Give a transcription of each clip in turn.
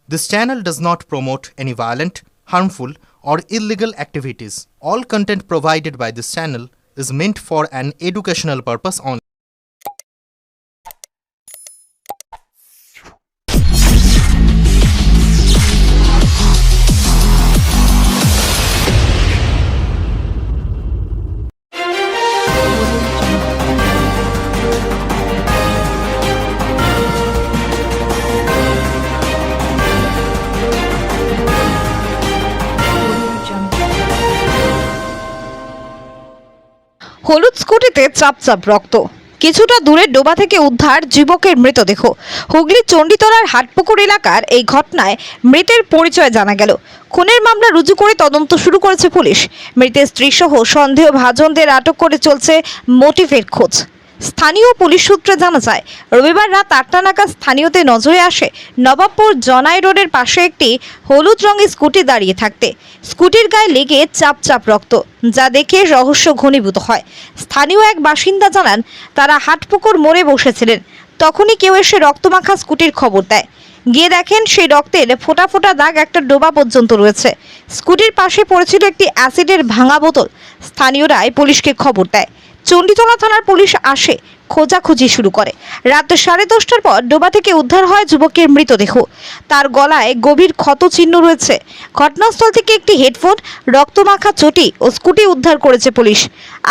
This channel does not promote any violent, harmful, or illegal activities. All content provided by this channel is meant for an educational purpose only. হলুদ স্কুটিতে চাপচাপ রক্ত, কিছুটা দূরে ডোবা থেকে উদ্ধার যুবকের মৃতদেহ। হুগলির চণ্ডীতলার হাটপুকুর এলাকার এই ঘটনায় মৃতের পরিচয় জানা গেল। খুনের মামলা রুজু করে তদন্ত শুরু করেছে পুলিশ। মৃতের স্ত্রীসহ সন্দেহভাজনদের আটক করে চলছে মোটিভের খোঁজ। স্থানীয় পুলিশ সূত্রে জানা যায়, রবিবার রাত 8টা নাগাদ স্থানীয়দের নজরে আসে নবাবপুর জনাই রোডের পাশে একটি হলুদ রঙের স্কুটি দাঁড়িয়ে থাকতে স্কুটির গায়ে লেগে চাপচাপ রক্ত, যা দেখে রহস্য ঘনীভূত হয়। স্থানীয় এক বাসিন্দা জানান, তারা হাটপুকুর মোড়ে বসেছিলেন, তখনই কেউ এসে রক্তমাখা স্কুটির খবর দেয়। গিয়ে দেখেন সেই রক্তের ফোঁটা ফোঁটা দাগ একটা ডোবা পর্যন্ত রয়েছে। স্কুটির পাশে পড়েছিল একটি অ্যাসিডের ভাঙা বোতল। স্থানীয়রাই পুলিশকে খবর দেয়। চণ্ডীতলা থানার পুলিশ আসে, খোঁজাখুঁজি শুরু করে। রাত 10:30টার পর ডোবা থেকে উদ্ধার হয় যুবকের মৃতদেহ। তার গলায় গভীর ক্ষত চিহ্ন রয়েছে। ঘটনাস্থল থেকে একটি হেডফোন, রক্তমাখা চটি ও স্কুটি উদ্ধার করেছে পুলিশ।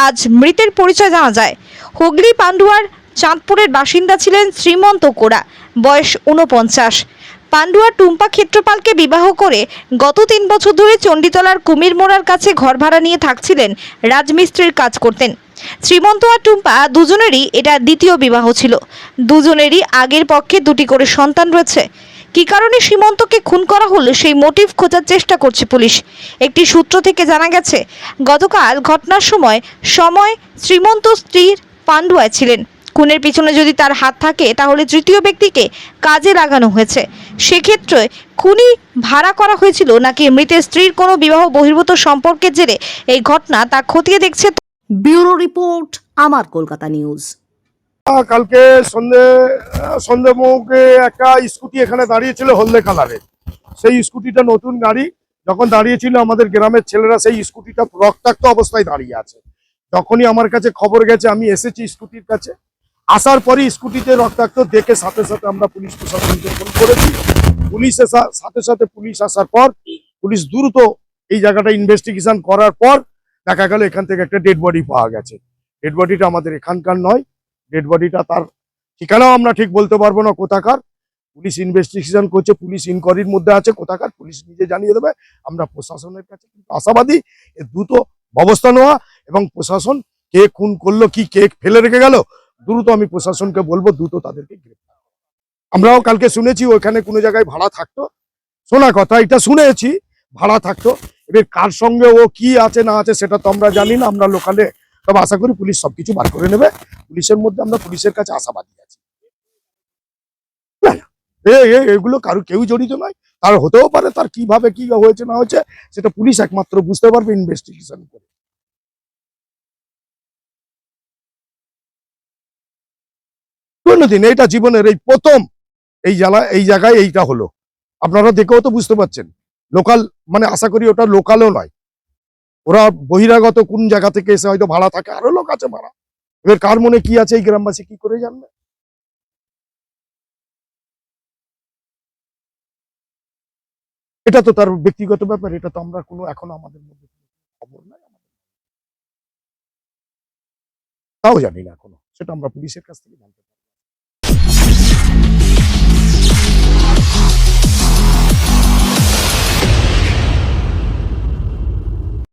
আজ মৃতের পরিচয় জানা যায়। হুগলি পান্ডুয়ার চাঁদপুরের বাসিন্দা ছিলেন শ্রীমন্ত কোড়া, বয়স 49। পান্ডুয়া টুম্পা ক্ষেত্রপালকে বিবাহ করে গত 3 বছর ধরে চণ্ডীতলার কুমিরমোড়ার কাছে ঘর ভাড়া নিয়ে থাকছিলেন। রাজমিস্ত্রির কাজ করতেন। শ্রীমন্ত আর টুম্পা দুজনেরই এটা দ্বিতীয় বিবাহ ছিল। দুজনেরই আগের পক্ষে 2টি করে সন্তান রয়েছে। কী কারণে শ্রীমন্তকে খুন করা হলো সেই মোটিভ খোঁজার চেষ্টা করছে পুলিশ। একটি সূত্র থেকে জানা গেছে, গতকাল ঘটনার সময় শ্রীমন্ত স্ত্রীর পান্ডুয়ায় ছিলেন। খুনের পিছনে যদি তার হাত থাকে, তাহলে তৃতীয় ব্যক্তিকে কাজে লাগানো হয়েছে। সেক্ষেত্রে খুনি ভাড়া করা হয়েছিল নাকি মৃতের স্ত্রীর কোনো বিবাহ বহির্ভূত সম্পর্কের জেরে এই ঘটনা, তা খতিয়ে দেখছে। ব্যুরো রিপোর্ট, আমার কলকাতা নিউজ। কালকে সন্ধ্যে একটা স্কুটি এখানে দাঁড়িয়েছিল হলদে কালারের। সেই স্কুটিটা নতুন গাড়ি, যখন দাঁড়িয়েছিল আমাদের গ্রামের ছেলেরা সেই স্কুটিটা রক্তাক্ত অবস্থায় দাঁড়িয়ে আছে। যখনই আমার কাছে খবর গেছে, আমি এসেছি স্কুটির কাছে। আসার পরই স্কুটিতে রক্তাক্ত দেখে সাথে সাথে আমরা পুলিশ প্রশাসনকে ফোন করেছি। পুলিশের সাথে সাথে পুলিশ আসার পর পুলিশ দ্রুত এই জায়গাটা ইনভেস্টিগেশন করার পর দেখা গেল এখান থেকে একটা ডেড বডি পাওয়া গেছে। ডেড বডিটা আমাদের এখানকার নয়, ডেড বডিটা তার ঠিকানাও আমরা ঠিক বলতে পারবো না কোথাকার। পুলিশ ইনভেস্টিগেশন করছে, পুলিশ ইনকোয়ারির মধ্যে আছে, কোথাকার পুলিশ নিজে জানিয়ে দেবে। আমরা প্রশাসনের কাছে কিন্তু আশাবাদী দ্রুত ব্যবস্থা নেওয়া, এবং প্রশাসন কে খুন করলো, কি কে ফেলে রেখে গেল, দ্রুত আমি প্রশাসনকে বলবো দ্রুত তাদেরকে গ্রেফতার। আমরাও কালকে শুনেছি ওখানে কোনো জায়গায় ভাড়া থাকতো, শোনা কথা, এটা শুনেছি ভাড়া থাকতো। এবার কার সঙ্গে ও কি আছে না আছে সেটা তো আমরা জানি না, আমরা লোকালে। তবে আশা করি পুলিশ সবকিছু বার করে নেবে। পুলিশের মধ্যে আমরা পুলিশের কাছে আশাবাদী আছি। না না, এগুলো কেউ জড়িত নয়। তার হতেও পারে, তার কিভাবে কি হয়েছে না হয়েছে সেটা পুলিশ একমাত্র বুঝতে পারবে ইনভেস্টিগেশন করে। কোনোদিন এটা জীবনের এই প্রথম এই জায়গায় এইটা হলো। আপনারা দেখেও তো বুঝতে পারছেন, লোকাল মানে আশা করি ওটা লোকালও নয়, ওরা বহিরাগত কোন জায়গা থেকে এসে হয়তো ভাড়া থাকে, আরো লোক আছে ভাড়া। এবার কার মনে কি আছে এই গ্রামবাসী কি করে জানবে? এটা তো তার ব্যক্তিগত ব্যাপার, এটা তো আমরা কোনো এখনো আমাদের মধ্যে খবর নাই, তাও জানি না এখনো, সেটা আমরা পুলিশের কাছ থেকে জানতে পারি।